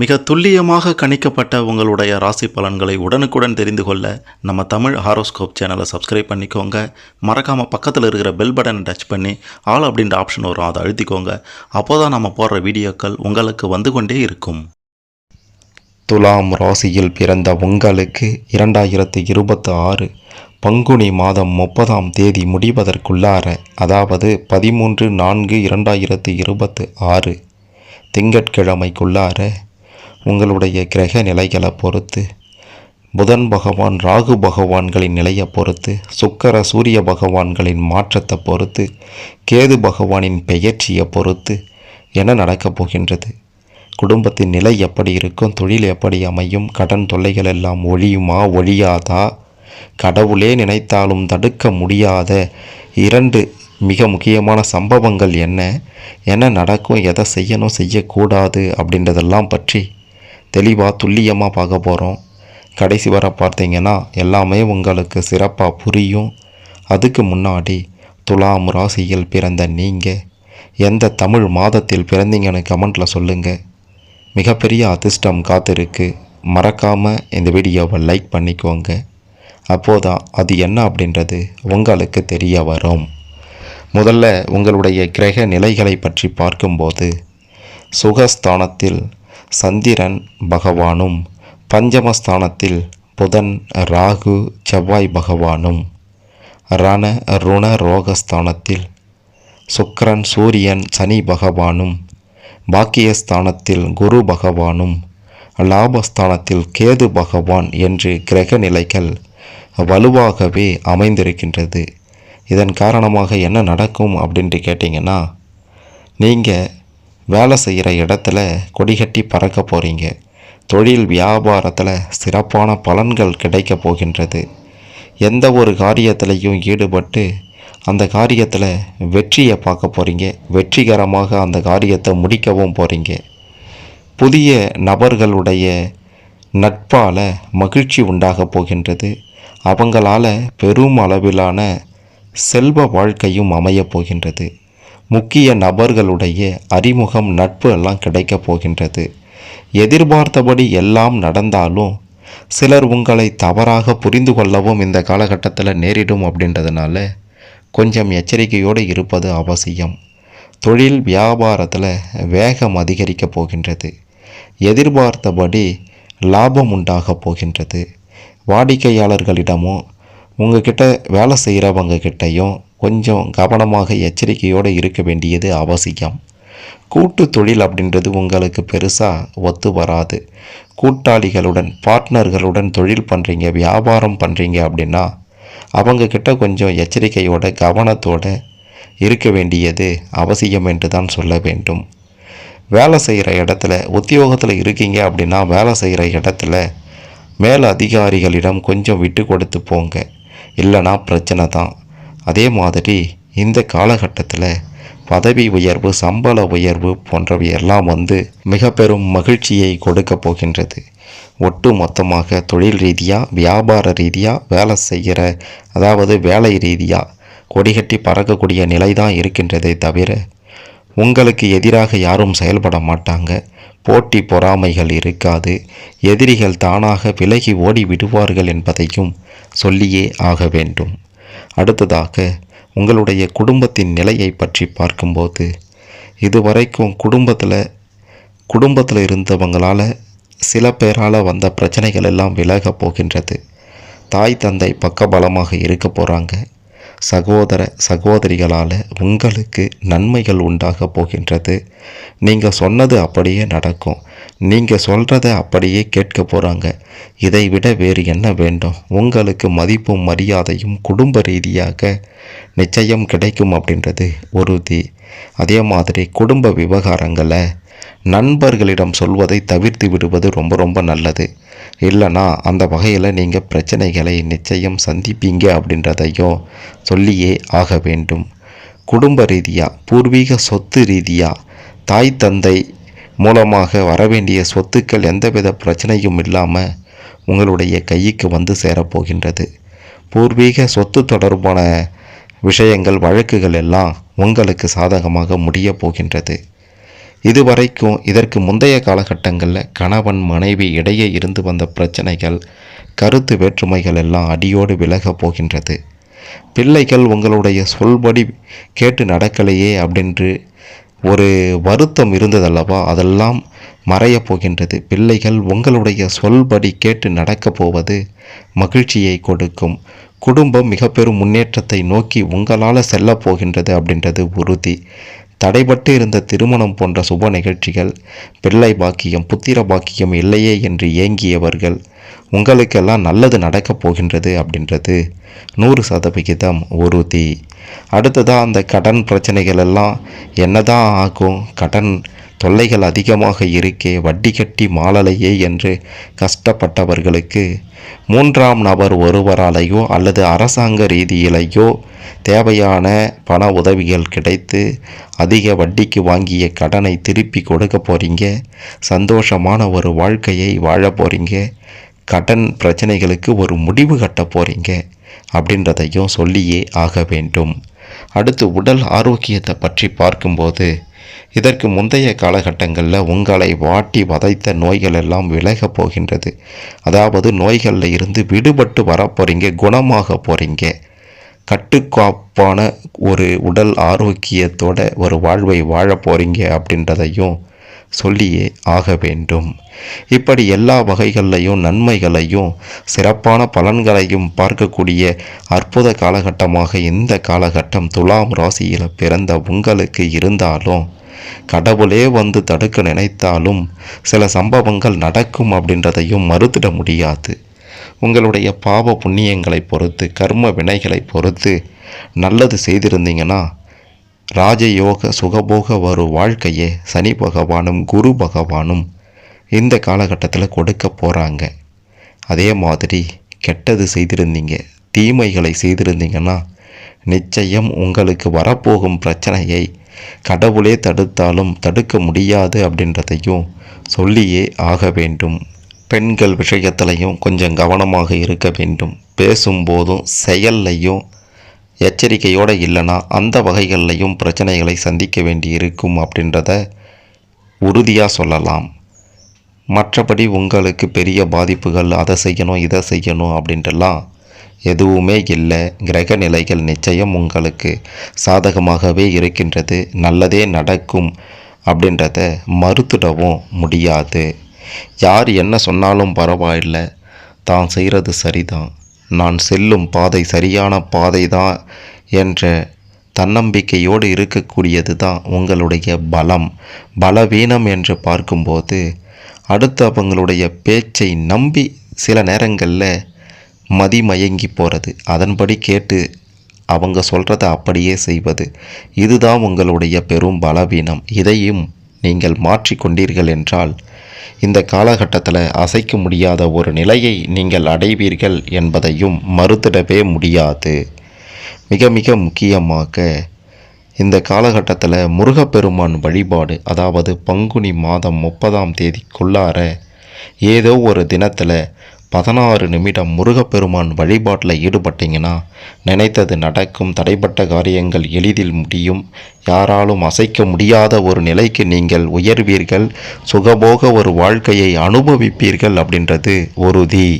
மிக துல்லியமாக கணிக்கப்பட்ட உங்களுடைய ராசி பலன்களை உடனுக்குடன் தெரிந்து கொள்ள நம்ம தமிழ் ஹாரோஸ்கோப் சேனலை சப்ஸ்கிரைப் பண்ணிக்கோங்க. மறக்காமல் பக்கத்தில் இருக்கிற பெல் பட்டனை டச் பண்ணி ஆல் அப்படின்ற ஆப்ஷன் வரும், அதை அழுத்திக்கோங்க. அப்போ தான் நம்ம போடுற வீடியோக்கள் உங்களுக்கு வந்து கொண்டே இருக்கும். துலாம் ராசியில் பிறந்த உங்களுக்கு 2026 பங்குனி மாதம் 30ஆம் தேதி முடிவதற்குள்ளார, அதாவது 13/4/2026 திங்கட்கிழமைக்குள்ளார உங்களுடைய கிரக நிலைகளை பொறுத்து, புதன் பகவான் ராகு பகவான்களின் நிலையை பொறுத்து, சுக்கிர சூரிய பகவான்களின் மாற்றத்தை பொறுத்து, கேது பகவானின் பெயர்ச்சியை பொறுத்து என்ன நடக்கப் போகின்றது, குடும்பத்தின் நிலை எப்படி இருக்கும், தொழில் எப்படி அமையும், கடன் தொல்லைகள் எல்லாம் ஒழியுமா ஒழியாதா, கடவுளே நினைத்தாலும் தடுக்க முடியாத 2 மிக முக்கியமான சம்பவங்கள் என்ன நடக்கும், எதை செய்யணும் செய்யக்கூடாது அப்படின்றதெல்லாம் பற்றி தெளிவாக துல்லியமாக பார்க்க போகிறோம். கடைசி வர பார்த்தீங்கன்னா எல்லாமே உங்களுக்கு சிறப்பாக புரியும். அதுக்கு முன்னாடி துலாம் ராசியில் பிறந்த நீங்கள் எந்த தமிழ் மாதத்தில் பிறந்தீங்கன்னு கமெண்ட்டில் சொல்லுங்கள். மிகப்பெரிய அதிர்ஷ்டம் காத்திருக்கு. மறக்காமல் இந்த வீடியோவை லைக் பண்ணிக்கோங்க. அப்போதான் அது என்ன அப்படின்றது உங்களுக்கு தெரிய வரும். முதல்ல உங்களுடைய கிரக நிலைகளை பற்றி பார்க்கும்போது, சுகஸ்தானத்தில் சந்திரன் பகவானும், பஞ்சமஸ்தானத்தில் புதன் ராகு செவ்வாய் பகவானும், ரண ருண ரோகஸ்தானத்தில் சுக்கிரன் சூரியன் சனி பகவானும், பாக்கியஸ்தானத்தில் குரு பகவானும், லாபஸ்தானத்தில் கேது பகவான் என்று கிரக நிலைகள் வலுவாகவே அமைந்திருக்கின்றது. இதன் காரணமாக என்ன நடக்கும் அப்படின்ட்டு கேட்டிங்கன்னா, நீங்கள் வேலை செய்கிற இடத்துல கொடிகட்டி பறக்க போகிறீங்க. தொழில் வியாபாரத்தில் சிறப்பான பலன்கள் கிடைக்க போகின்றது. எந்த ஒரு காரியத்திலையும் ஈடுபட்டு அந்த காரியத்தில் வெற்றியை பார்க்க போகிறீங்க. வெற்றிகரமாக அந்த காரியத்தை முடிக்கவும் போகிறீங்க. புதிய நபர்களுடைய நட்பால் மகிழ்ச்சி உண்டாக போகின்றது. அவங்களால பெரும் அளவிலான செல்வ வாழ்க்கையும் அமையப் போகின்றது. முக்கிய நபர்களுடைய அறிமுகம் நட்பு எல்லாம் கிடைக்கப் போகின்றது. எதிர்பார்த்தபடி எல்லாம் நடந்தாலும் சிலர் உங்களை தவறாக புரிந்து கொள்ளவும் இந்த காலகட்டத்தில் நேரிடும். அப்படின்றதுனால கொஞ்சம் எச்சரிக்கையோடு இருப்பது அவசியம். தொழில் வியாபாரத்தில் வேகம் அதிகரிக்கப் போகின்றது. எதிர்பார்த்தபடி லாபம் உண்டாக போகின்றது. வாடிக்கையாளர்களிடமும் உங்ககிட்ட வேலை செய்கிறவங்க கிட்டையும் கொஞ்சம் கவனமாக எச்சரிக்கையோடு இருக்க வேண்டியது அவசியம். கூட்டு தொழில் அப்படின்றது உங்களுக்கு பெருசாக ஒத்து வராது. கூட்டாளிகளுடன் பார்ட்னர்களுடன் தொழில் பண்ணுறீங்க, வியாபாரம் பண்ணுறீங்க அப்படின்னா அவங்கக்கிட்ட கொஞ்சம் எச்சரிக்கையோட கவனத்தோடு இருக்க வேண்டியது அவசியம் என்று தான் சொல்ல வேண்டும். வேலை செய்கிற இடத்துல உத்தியோகத்தில் இருக்கீங்க அப்படின்னா வேலை செய்கிற இடத்துல மேல் அதிகாரிகளிடம் கொஞ்சம் விட்டு கொடுத்து போங்க, இல்லைனா பிரச்சனை தான். அதே மாதிரி இந்த காலகட்டத்தில் பதவி உயர்வு, சம்பள உயர்வு போன்றவையெல்லாம் மிக பெரும் மகிழ்ச்சியை கொடுக்க போகின்றது. ஒட்டு மொத்தமாக தொழில் ரீதியாக, வியாபார ரீதியாக, வேலை செய்கிற அதாவது வேலை ரீதியாக கொடிகட்டி பறக்கக்கூடிய நிலை தான் இருக்கின்றதே தவிர உங்களுக்கு எதிராக யாரும் செயல்பட மாட்டாங்க. போட்டி பொறாமைகள் இருக்காது. எதிரிகள் தானாக விலகி ஓடி விடுவார்கள் என்பதையும் சொல்லியே ஆக வேண்டும். அடுத்ததாக உங்களுடைய குடும்பத்தின் நிலையை பற்றி பார்க்கும்போது, இதுவரைக்கும் குடும்பத்தில் இருந்தவங்களால் சில பேரால் வந்த பிரச்சனைகள் எல்லாம் விலகப் போகின்றது. தாய் தந்தை பக்கபலமாக இருக்க போகிறாங்க. சகோதர சகோதரிகளால் உங்களுக்கு நன்மைகள் உண்டாக போகின்றது. நீங்கள் சொன்னது அப்படியே நடக்கும். நீங்கள் சொல்கிறத அப்படியே கேட்க போகிறாங்க. இதை விட வேறு என்ன வேண்டும்? உங்களுக்கு மதிப்பும் மரியாதையும் குடும்ப ரீதியாக நிச்சயம் கிடைக்கும் அப்படின்றது உறுதி. அதே மாதிரி குடும்ப விவகாரங்களை நண்பர்களிடம் சொல்வதை தவிர்த்து விடுவது ரொம்ப ரொம்ப நல்லது. இல்லைனா அந்த வகையில் நீங்கள் பிரச்சனைகளை நிச்சயம் சந்திப்பீங்க அப்படின்றதையும் சொல்லியே ஆக வேண்டும். குடும்ப ரீதியாக, பூர்வீக சொத்து ரீதியாக, தாய் தந்தை மூலமாக வரவேண்டிய சொத்துக்கள் எந்தவித பிரச்சனையும் இல்லாமல் உங்களுடைய கைக்கு வந்து சேரப்போகின்றது. பூர்வீக சொத்து தொடர்பான விஷயங்கள், வழக்குகள் எல்லாம் உங்களுக்கு சாதகமாக முடிய போகின்றது. இதுவரைக்கும் இதற்கு முந்தைய காலகட்டங்களில் கணவன் மனைவி இடையே இருந்து வந்த பிரச்சனைகள், கருத்து வேற்றுமைகள் எல்லாம் அடியோடு விலகப் போகின்றது. பிள்ளைகள் உங்களுடைய சொல்படி கேட்டு நடக்கலையே அப்படின்று ஒரு வருத்தம் இருந்ததல்லவா, அதெல்லாம் மறையப் போகின்றது. பிள்ளைகள் உங்களுடைய சொல்படி கேட்டு நடக்கப் போவது மகிழ்ச்சியை கொடுக்கும். குடும்பம் மிக பெரும் முன்னேற்றத்தை நோக்கி உங்களால் செல்லப் போகின்றது அப்படின்றது உறுதி. தடைபட்டு இருந்த திருமணம் போன்ற சுப நிகழ்ச்சிகள், பிள்ளை பாக்கியம், புத்திர பாக்கியம் இல்லையே என்று ஏங்கியவர்கள், உங்களுக்கெல்லாம் நல்லது நடக்கப் போகின்றது அப்படின்றது 100% உறுதி. அடுத்ததாக அந்த கடன் பிரச்சனைகள் எல்லாம் என்னதான் ஆகும்? கடன் தொல்லைகள் அதிகமாக இருக்கே, வட்டி கட்டி மாளலையே என்று கஷ்டப்பட்டவர்களுக்கு 3ஆம் நபர் ஒருவராலேயோ அல்லது அரசாங்க ரீதியிலேயோ தேவையான பண உதவிகள் கிடைத்து அதிக வட்டிக்கு வாங்கிய கடனை திருப்பி கொடுக்க போகிறீங்க. சந்தோஷமான ஒரு வாழ்க்கையை வாழ போகிறீங்க. கடன் பிரச்சனைகளுக்கு ஒரு முடிவு கட்ட போகிறீங்க அப்படின்றதையும் சொல்லியே ஆக வேண்டும். அடுத்து உடல் ஆரோக்கியத்தை பற்றி பார்க்கும்போது, இதற்கு முந்தைய காலகட்டங்களில் உங்களை வாட்டி வதைத்த நோய்கள் எல்லாம் விலகப் போகின்றது. அதாவது நோய்களில் இருந்து விடுபட்டு வரப்போகிறீங்க, குணமாக போகிறீங்க. கட்டுக்காப்பான ஒரு உடல் ஆரோக்கியத்தோட ஒரு வாழ்வை வாழ போகிறீங்க அப்படின்றதையும் சொல்லியே ஆக வேண்டும். இப்படி எல்லா வகைகளையும் நன்மைகளையும் சிறப்பான பலன்களையும் பார்க்கக்கூடிய அற்புத காலகட்டமாக இந்த காலகட்டம் துலாம் ராசியில் பிறந்த உங்களுக்கு இருந்தாலும், கடவுளே வந்து தடுக்க நினைத்தாலும் சில சம்பவங்கள் நடக்கும் அப்படின்றதையும் மறுத்திட முடியாது. உங்களுடைய பாவ புண்ணியங்களை பொறுத்து, கர்ம வினைகளை பொறுத்து நல்லது செய்திருந்தீங்கன்னா ராஜயோக சுகபோக ஒரு வாழ்க்கையை சனி பகவானும் குரு பகவானும் இந்த காலகட்டத்தில் கொடுக்க போகிறாங்க. அதே மாதிரி கெட்டது செய்திருந்தீங்க, தீமைகளை செய்திருந்தீங்கன்னா நிச்சயம் உங்களுக்கு வரப்போகும் பிரச்சனையை கடவுளே தடுத்தாலும் தடுக்க முடியாது அப்படின்றதையும் சொல்லியே ஆக வேண்டும். பெண்கள் விஷயத்திலையும் கொஞ்சம் கவனமாக இருக்க வேண்டும். பேசும்போதும் செயல்லையும் எச்சரிக்கையோடு இல்லைன்னா அந்த வகைகள்லையும் பிரச்சனைகளை சந்திக்க வேண்டி இருக்கும் அப்படின்றத உறுதியாக சொல்லலாம். மற்றபடி உங்களுக்கு பெரிய பாதிப்புகள், அதை செய்யணும் இதை செய்யணும் அப்படின்ட்டுலாம் எதுவுமே இல்லை. கிரக நிலைகள் நிச்சயம் உங்களுக்கு சாதகமாகவே இருக்கின்றது. நல்லதே நடக்கும் அப்படின்றத மறுத்துடவும் முடியாது. யார் என்ன சொன்னாலும் பரவாயில்லை, தான் செய்கிறது சரிதான், நான் செல்லும் பாதை சரியான பாதை தான் என்ற தன்னம்பிக்கையோடு இருக்கக்கூடியது தான் உங்களுடைய பலம். பலவீனம் என்று பார்க்கும்போது அடுத்தவங்களுடைய பேச்சை நம்பி சில நேரங்களில் மதிமயங்கி போகிறது, அதன்படி கேட்டு அவங்க சொல்கிறத அப்படியே செய்வது, இதுதான் உங்களுடைய பெரும் பலவீனம். இதையும் நீங்கள் மாற்றிக்கொண்டீர்கள் என்றால் இந்த காலகட்டத்தில் அசைக்க முடியாத ஒரு நிலையை நீங்கள் அடைவீர்கள் என்பதையும் மறுத்திடவே முடியாது. மிக மிக முக்கியமாக இந்த காலகட்டத்தில் முருகப்பெருமான் வழிபாடு, அதாவது பங்குனி மாதம் 30ஆம் தேதிக்குள்ளார ஏதோ ஒரு தினத்தில் 16 நிமிடம் முருகப்பெருமான் வழிபாட்டில் ஈடுபட்டீங்கன்னா நினைத்தது நடக்கும். தடைப்பட்ட காரியங்கள் எளிதில் முடியும். யாராலும் அசைக்க முடியாத ஒரு நிலைக்கு நீங்கள் உயர்வீர்கள். சுகபோக ஒரு வாழ்க்கையை அனுபவிப்பீர்கள் அப்படின்றது உறுதி.